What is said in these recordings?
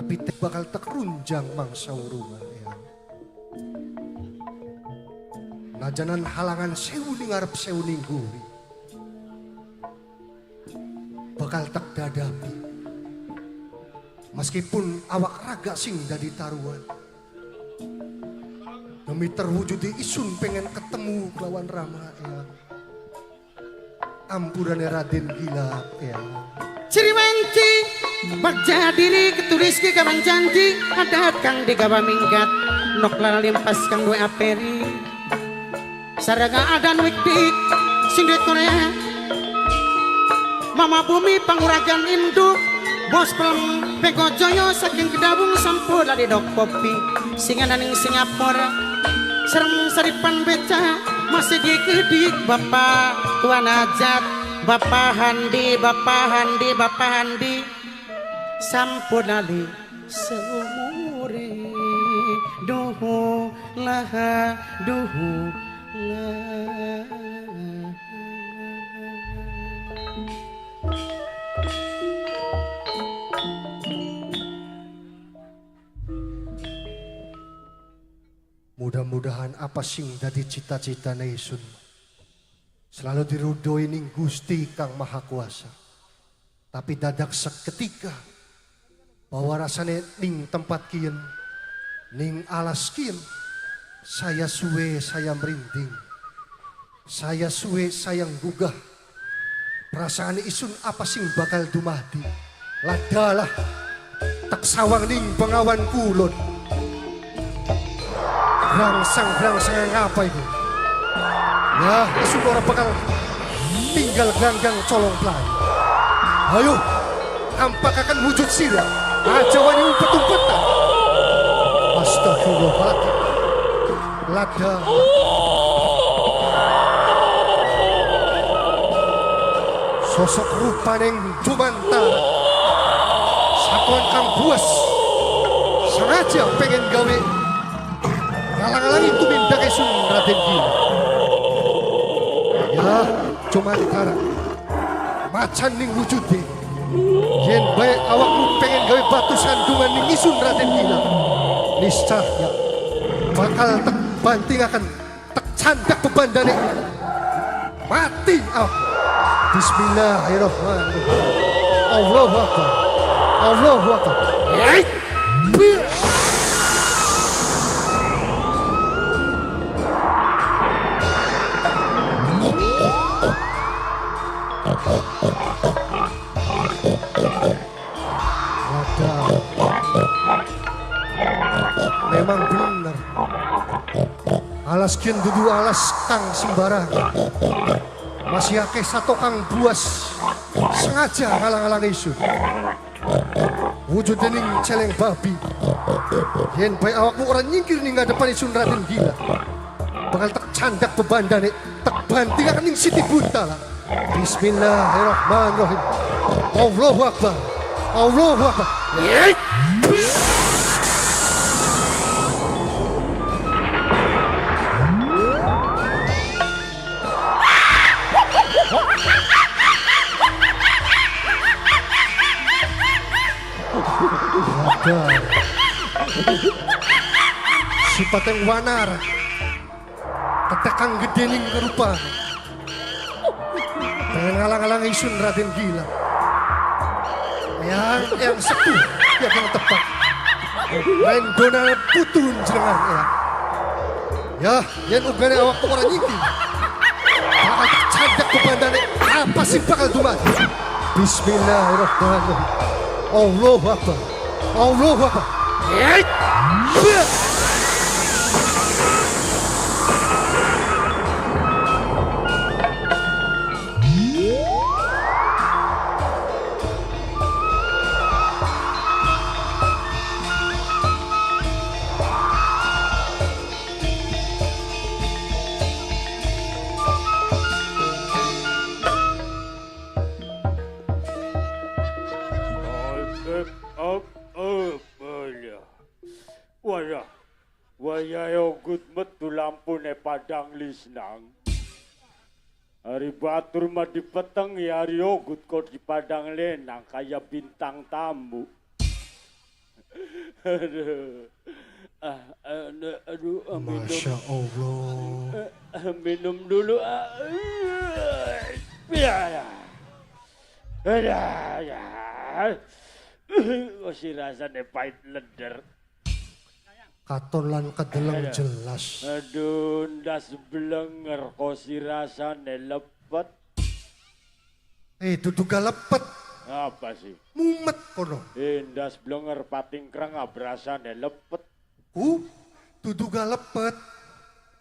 Tapi bakal tekrunjang mangsa rumah ya. Najanan halangan sewu ning ngarep sewu ning guri. Bakal tak dadapi. Meskipun awak raga sing dadi taruhan. Demi terwujudi isun pengen ketemu lawan Rama ya. Ampurane Raden Gila ya. Ciri manci bagja diri ketulis ke kaman janji adat kang digawa minggat nok lara limpas kang gue aperi saraga adan wikdik sing duit Korea mama bumi panguragan induk bos pelem peko joyo saking kedabung sampur ladi dok kopi singanan ing Singapura serem saripan beca masih dikedik bapak tuan ajat bapak handi sampun ali seumure duhu lah duhu lah. Mudah-mudahan apa sing dadi cita-cita isun selalu dirudoi ning Gusti Kang Maha Kuasa. Tapi dadak seketika bahwa rasane ning tempat kian, ning alas kian, saya suwe saya merinding, saya suwe sayang gugah. Perasaan isun apa sing bakal dumadi? Ladalah tak sawang ning pengawan kulon. Rangsang apa itu? Ya, isun orang bakal tinggal ganggang colong pelai. Ayo, nampak akan wujud sila. Ajawani umpet-umpetan. Astagfirullahaladzim. Lada. Sosok rupa neng jumantara. Satuan kang buas. Sengaja pengen gawe ngalang-alang itu minta kesun Raden Gila. Ya, jumantara. Macan ning wujudnya. Yen baik awakmu pengen gawe batu sandungan ning isun Raden Gila. Niscaya bakal tak banting akan tak candak bebandane. Mati aku. Bismillahirrahmanirrahim. Allahu Akbar. Allahu Akbar. Yai. Memang benar. Alas kian dudu alas kang sembarang. Masih akeh satu kang buas sengaja ngalang-alang isu. Wujud ning celeng babi. Yen bae awakmu orang nyingkir ning ngadepan isun Raden Gila. Bakal tak candak bebandane, tak banting akan ning Siti Buta lah. Bismillahirrahmanirrahim. Allahu Akbar. Allahu Akbar. Sifat yang wanar ketekang gede ning kerupa pengen ngalang-alang isun Raden Gila yang sepuh yang tepat lain dona putun jenengan ya yang ugane awak orang nyiki bakal candak kebandane apa sih bakal dumadi. Bismillahirrahmanirrahim. Allahu Akbar. Allahu Akbar. Wayayogut metu lampu ne padang lisnang. Hari batur mah di peteng ya hari yogut kok di padang lenang kayak bintang tamu. Aduh. Aduh, minum. Masya Allah. Minum dulu. Ya, ya. Ya. Masih rasanya pahit leder. Katon lan kedeleng jelas. Aduh, ndas blenger kosi rasanya lepet. Duduga lepet. Apa sih? Mumet kono. Ndas blenger patingkrang berasanya lepet. Duduga lepet.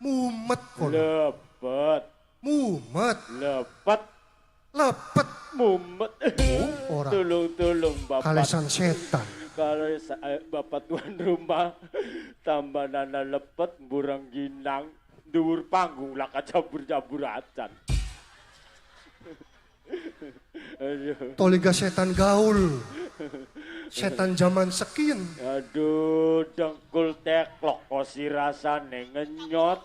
Mumet kono. Lepet. Mumet. Lepet. Lepet. Mumet. Ora. Tolong Bapak. Kalesan setan. Kalau Bapak tuan rumah tambah nana lepet burang ginang dhuwur panggung lah kacabur-cabur acan. Aduh. Toliga setan gaul. Setan zaman sekian. Aduh, dengkul teklok kosi rasane ngenyot.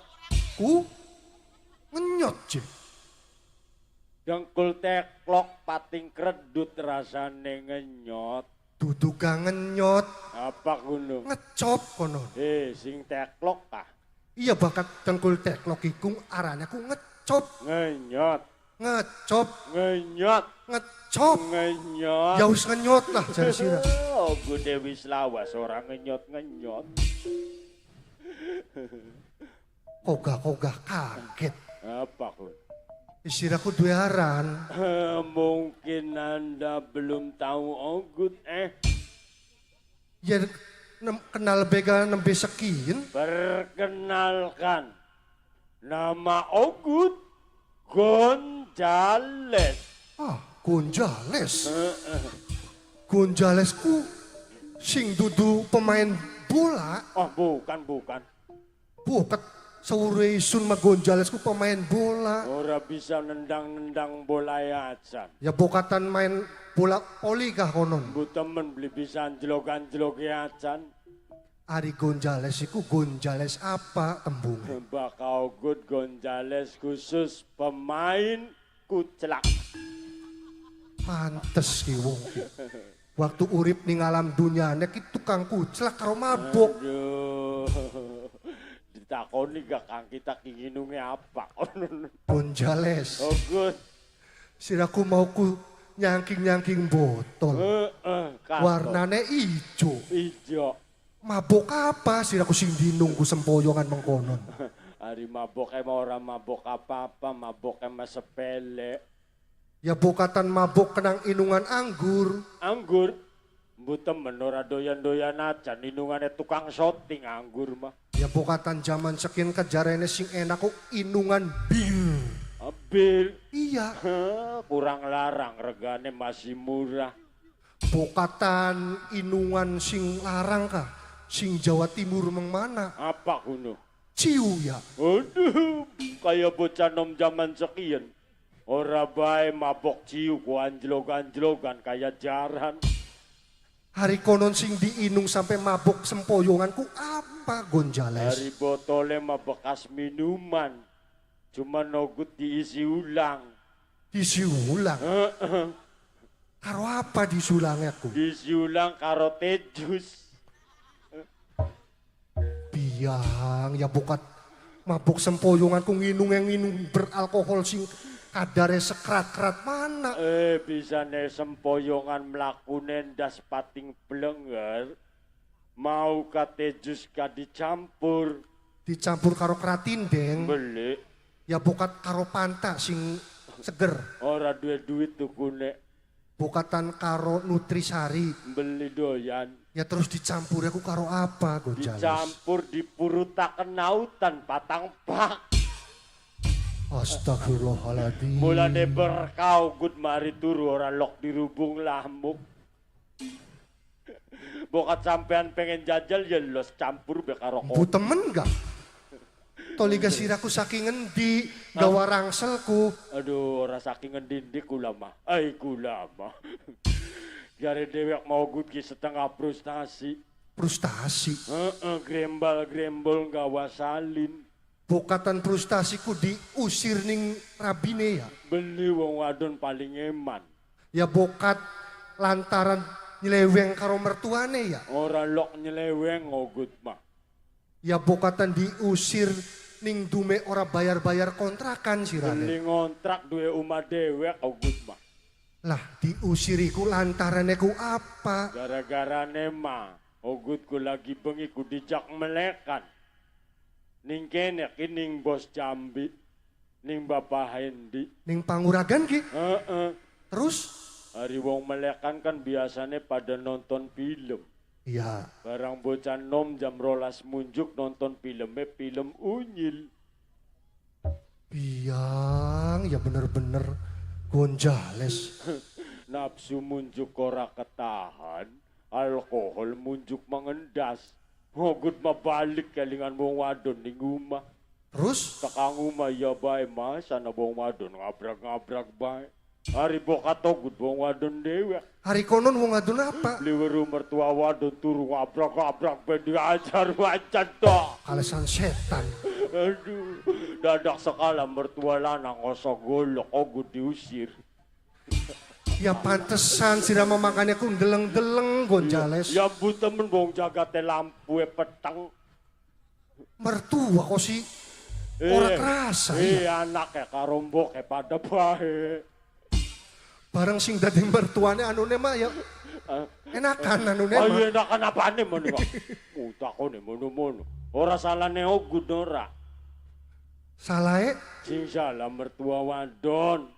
Ngenyot je. Dengkul teklok pating kredut rasane ngenyot. Duduga ngenyot. Apa gunung? Ngecop kono. Sing teklok kah? Iya bakat dengkul teklok iku arane ku ngecop. Ngenyot. Ngecop. Ngenyot. Ngecop. Ngenyot. Ya wis ngenyot lah jare sira. Oh, gue Dewi Lawas orang ngenyot-ngenyot. Koga kaget. Apa kun? Istiraku duwe aran. Mungkin Anda belum tahu Ogut Ya kenal bega nembe sekian. Perkenalkan, nama Ogut Gonjales. Gonjales. Gonjalesku sing dudu pemain bola. Oh, bukan. Buket sewure isun mah Gonjalesku pemain bola. Ora bisa nendang-nendang bola aja. Ya bokatan main bola poli kah konon. Bu temen beli bisa anjlok-anjlok aja. Ari Gonjales iku Gonjales apa tembungnya? Bakal Ogut Gonjales khusus pemain kucelak. Pantes ki wong ki. Waktu urip ning alam dunyane ki tukang kucelak karo mabok. Aduh. Ditakoni gak kang kita kinginunge apa? Gonjales. Ogut. Siraku mau ku nyangking-nyangking botol. Warnane ijo. Ijo. Mabok apa siraku sing dinunggu sempoyongan mengkonon. Hari mabok emang orang mabok apa-apa, mabok emang sepele. Ya bokatan mabok kenang inungan anggur. Anggur? Bu temen ora doyan-doyan aja, inungannya tukang shooting anggur mah. Ya bokatan zaman sekian kejarene sing enak kok inungan bir. Bir? Iya. Kurang larang, regane masih murah. Bokatan inungan sing larang kah? Sing Jawa Timur meng mana? Apa kuno? Ciu ya. Aduh, kayak bocah nom zaman sekian. Ora bae mabok ciu ku anjlog-anjlogan kayak jaran. Hari konon sing diinung sampai mabok sempoyongan ku apa Gonjales? Hari botolnya mah bekas minuman. Cuma Ogut diisi ulang. Diisi ulang? Karo apa diisi ulangnya ku? Diisi ulang karo teh jus. Biang ya bokat mabok sempoyongan ku nginung yang nginung beralkohol sing kadare sekrat-krat mana? Bisa nih sempoyongan melakukan das pating blenger. Mau kate jus ka dicampur. Dicampur karo kratindeng. Beli. Ya bokat karo panta sing seger. Ora duit tukune. Bokatan karo nutrisari. Beli doyan. Ya terus dicampur aku karo apa Gonjales? Dicampur dipurutaken nautan patang pak. Astagfirullahaladzim. Mulane berkau Ogut mari turu ora lok dirubung lamuk. Bokat sampean pengen jajal ya los campur be karo Bu temen gak? Toliga siraku saking ngendi gawa rangselku. Aduh ora saking ngendi kula mah. Kula mah. Jare dewek mau Ogut ki setengah frustasi. Frustasi? Grembal-grembol gawa salin. Bokatan frustasiku diusir ning rabine ya. Beli wong wadon paling eman. Ya bokat lantaran nyeleweng karo mertuane ya. Ora lok nyeleweng ogut mah. Ya bokatan diusir ning dume ora bayar-bayar kontrakan sih Beli Raden. ngontrak duwe omah dewek ogut mah. Lah diusiriku lantarane ku apa? Gara-gara nema ogutku lagi bengi ku dijak melekan. Ning kene ki ning bos Jambi, ning Bapak Hendi. Ning panguragan ki. Heeh. Terus? Hari wong melekan kan biasanya pada nonton film. Ya, Barang bocah nom jam 12 munjuk nonton filmnya film unyil. biang ya bener-bener gonjales. Nafsu munjuk ora ketahan, alkohol munjuk mengendas. Ngogut mah balik kelingan wong wadon ning omah. Terus? Tekang omah ya bae mas, ana wong wadon ngabrak-ngabrak bae. Hari bokat togut wong wadon dewek. Hari konon wong adun apa? Liweru mertua wadon turu ngabrak-ngabrak bae diajar wacan tok. Kalesan setan. Aduh, dadak sekala mertua lanang ngosok golok ogut diusir. Ya pantesan sirama makannya ku deleng-deleng gonjales. Ya bu temen wong jagate lampu petang. Mertua kok sih ora kerasa ya. Anake karo mboke pada bae. Bareng sing dadi mertuane anune mah ya enakan anune mah. Ayo enakan apane mono kok. Takone mono-mono. Ora salahne ogut ora. Salahe Sing salah mertua wadon.